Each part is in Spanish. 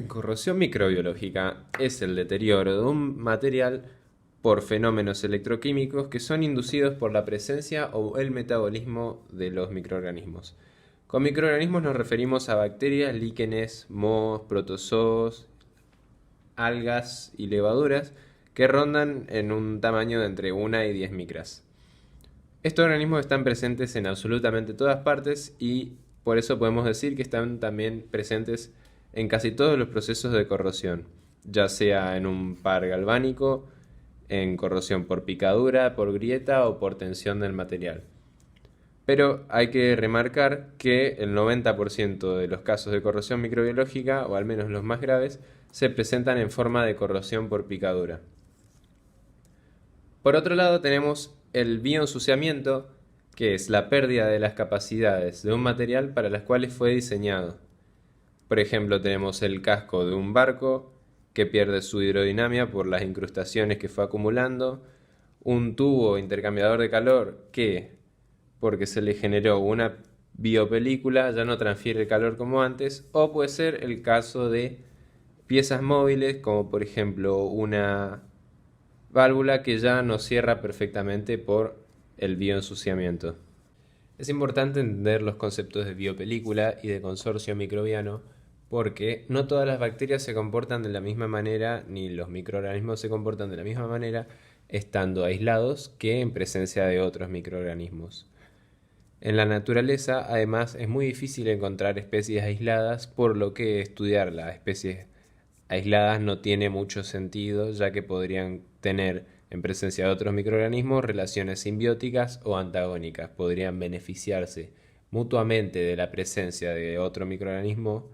Corrosión microbiológica es el deterioro de un material por fenómenos electroquímicos que son inducidos por la presencia o el metabolismo de los microorganismos. Con microorganismos nos referimos a bacterias, líquenes, mohos, protozoos, algas y levaduras que rondan en un tamaño de entre 1 y 10 micras. Estos organismos están presentes en absolutamente todas partes y por eso podemos decir que están también presentes en casi todos los procesos de corrosión, ya sea en un par galvánico, en corrosión por picadura, por grieta o por tensión del material. Pero hay que remarcar que el 90% de los casos de corrosión microbiológica, o al menos los más graves, se presentan en forma de corrosión por picadura. Por otro lado tenemos el bioensuciamiento, que es la pérdida de las capacidades de un material para las cuales fue diseñado. Por ejemplo, tenemos el casco de un barco que pierde su hidrodinámica por las incrustaciones que fue acumulando, un tubo intercambiador de calor que, porque se le generó una biopelícula, ya no transfiere el calor como antes, o puede ser el caso de piezas móviles como por ejemplo una válvula que ya no cierra perfectamente por el bioensuciamiento. Es importante entender los conceptos de biopelícula y de consorcio microbiano porque no todas las bacterias se comportan de la misma manera ni los microorganismos se comportan de la misma manera estando aislados que en presencia de otros microorganismos. En la naturaleza, además, es muy difícil encontrar especies aisladas, por lo que estudiar las especies aisladas no tiene mucho sentido, ya que podrían tener, en presencia de otros microorganismos, relaciones simbióticas o antagónicas. Podrían beneficiarse mutuamente de la presencia de otro microorganismo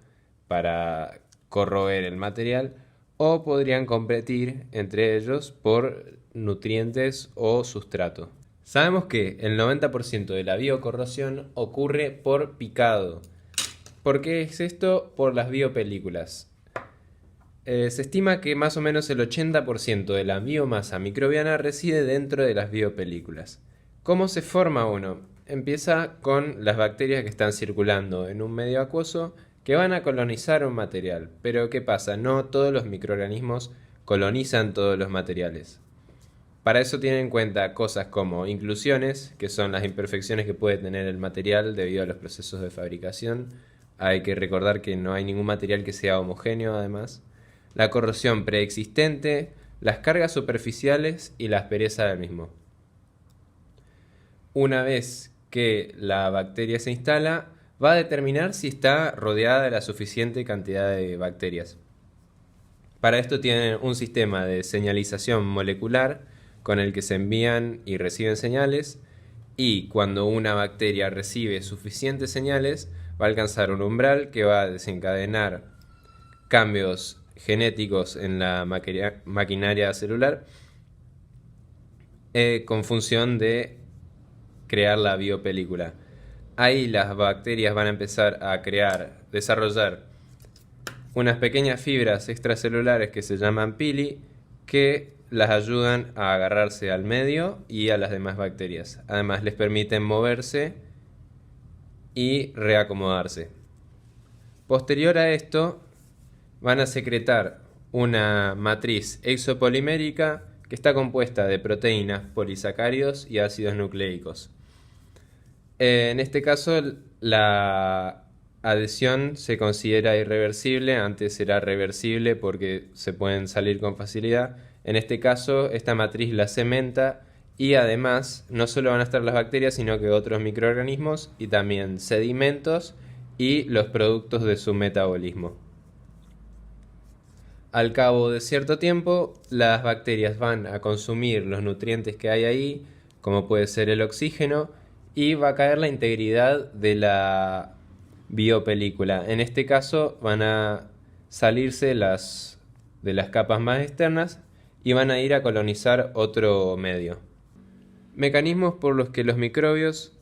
para corroer el material, o podrían competir entre ellos por nutrientes o sustrato. Sabemos que el 90% de la biocorrosión ocurre por picado. ¿Por qué es esto? Por las biopelículas. Se estima que más o menos el 80% de la biomasa microbiana reside dentro de las biopelículas. ¿Cómo se forma uno? Empieza con las bacterias que están circulando en un medio acuoso que van a colonizar un material. Pero ¿qué pasa? No todos los microorganismos colonizan todos los materiales. Para eso tienen en cuenta cosas como inclusiones, que son las imperfecciones que puede tener el material debido a los procesos de fabricación. Hay que recordar que no hay ningún material que sea homogéneo además. La corrosión preexistente, las cargas superficiales y la aspereza del mismo. Una vez que la bacteria se instala, va a determinar si está rodeada de la suficiente cantidad de bacterias. Para esto tienen un sistema de señalización molecular con el que se envían y reciben señales, y cuando una bacteria recibe suficientes señales va a alcanzar un umbral que va a desencadenar cambios genéticos en la maquinaria celular con función de crear la biopelícula. Ahí las bacterias van a empezar a desarrollar unas pequeñas fibras extracelulares que se llaman pili, que las ayudan a agarrarse al medio y a las demás bacterias. Además les permiten moverse y reacomodarse. Posterior a esto, van a secretar una matriz exopolimérica que está compuesta de proteínas, polisacáridos y ácidos nucleicos. En este caso, la adhesión se considera irreversible, antes era reversible porque se pueden salir con facilidad. En este caso, esta matriz la cementa y además no solo van a estar las bacterias, sino que otros microorganismos y también sedimentos y los productos de su metabolismo. Al cabo de cierto tiempo, las bacterias van a consumir los nutrientes que hay ahí, como puede ser el oxígeno, y va a caer la integridad de la biopelícula. En este caso van a salirse de las capas más externas y van a ir a colonizar otro medio. Mecanismos por los que los microbios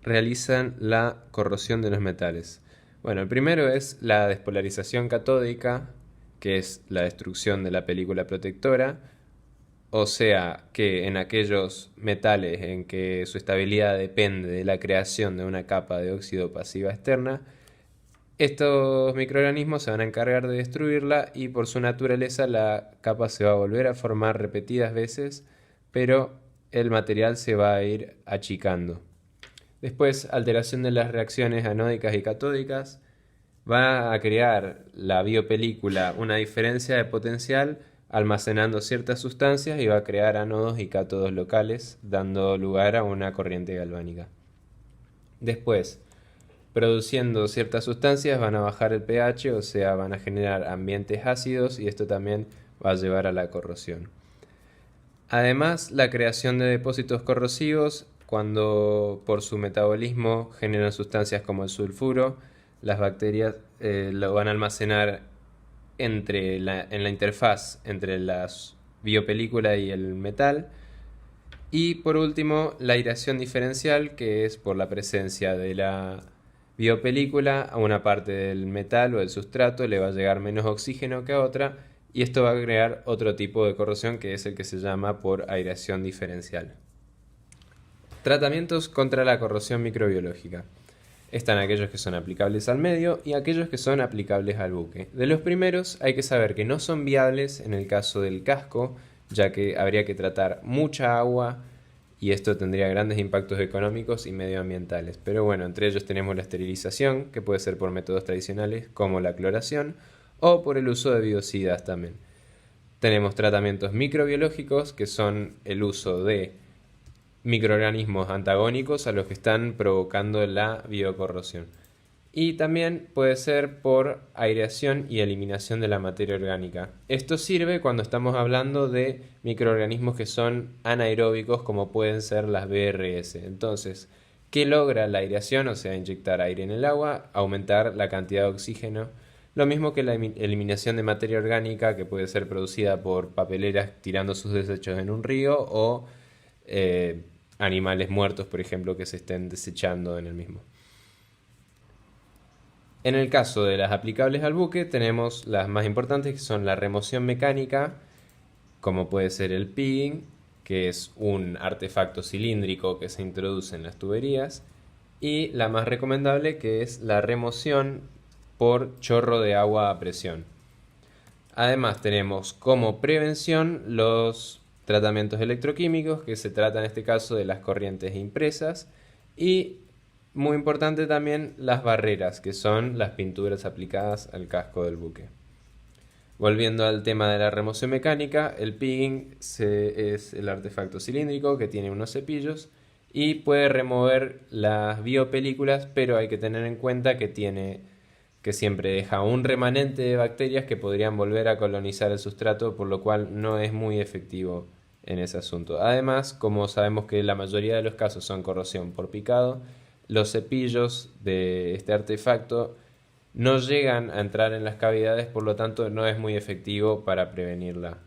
realizan la corrosión de los metales. Bueno, el primero es la despolarización catódica, que es la destrucción de la película protectora, o sea que en aquellos metales en que su estabilidad depende de la creación de una capa de óxido pasiva externa, Estos microorganismos se van a encargar de destruirla y por su naturaleza la capa se va a volver a formar repetidas veces, pero el material se va a ir achicando. Después, alteración de las reacciones anódicas y catódicas va a crear la biopelícula una diferencia de potencial almacenando ciertas sustancias y va a crear ánodos y cátodos locales, dando lugar a una corriente galvánica. Después, produciendo ciertas sustancias van a bajar el pH, o sea, van a generar ambientes ácidos y esto también va a llevar a la corrosión. Además, la creación de depósitos corrosivos, cuando por su metabolismo generan sustancias como el sulfuro, las bacterias lo van a almacenar en la interfaz entre la biopelícula y el metal. Y por último, la aireación diferencial, que es por la presencia de la biopelícula a una parte del metal o del sustrato le va a llegar menos oxígeno que a otra y esto va a crear otro tipo de corrosión que es el que se llama por aireación diferencial. Tratamientos contra la corrosión microbiológica. Están aquellos que son aplicables al medio y aquellos que son aplicables al buque. De los primeros hay que saber que no son viables en el caso del casco, ya que habría que tratar mucha agua y esto tendría grandes impactos económicos y medioambientales. Pero bueno, entre ellos tenemos la esterilización, que puede ser por métodos tradicionales como la cloración o por el uso de biocidas también. Tenemos tratamientos microbiológicos, que son el uso de microorganismos antagónicos a los que están provocando la biocorrosión. Y también puede ser por aireación y eliminación de la materia orgánica. Esto sirve cuando estamos hablando de microorganismos que son anaeróbicos, como pueden ser las BRS. Entonces, ¿qué logra la aireación? O sea, inyectar aire en el agua, aumentar la cantidad de oxígeno. Lo mismo que la eliminación de materia orgánica, que puede ser producida por papeleras tirando sus desechos en un río o animales muertos, por ejemplo, que se estén desechando en el mismo. En el caso de las aplicables al buque tenemos las más importantes, que son la remoción mecánica, como puede ser el pigging, que es un artefacto cilíndrico que se introduce en las tuberías, y la más recomendable, que es la remoción por chorro de agua a presión. Además tenemos como prevención los tratamientos electroquímicos, que se trata en este caso de las corrientes impresas, y muy importante también las barreras, que son las pinturas aplicadas al casco del buque. Volviendo al tema de la remoción mecánica, el pigging es el artefacto cilíndrico que tiene unos cepillos y puede remover las biopelículas, pero hay que tener en cuenta que siempre deja un remanente de bacterias que podrían volver a colonizar el sustrato, por lo cual no es muy efectivo en ese asunto. Además, como sabemos que la mayoría de los casos son corrosión por picado, los cepillos de este artefacto no llegan a entrar en las cavidades, por lo tanto no es muy efectivo para prevenirla.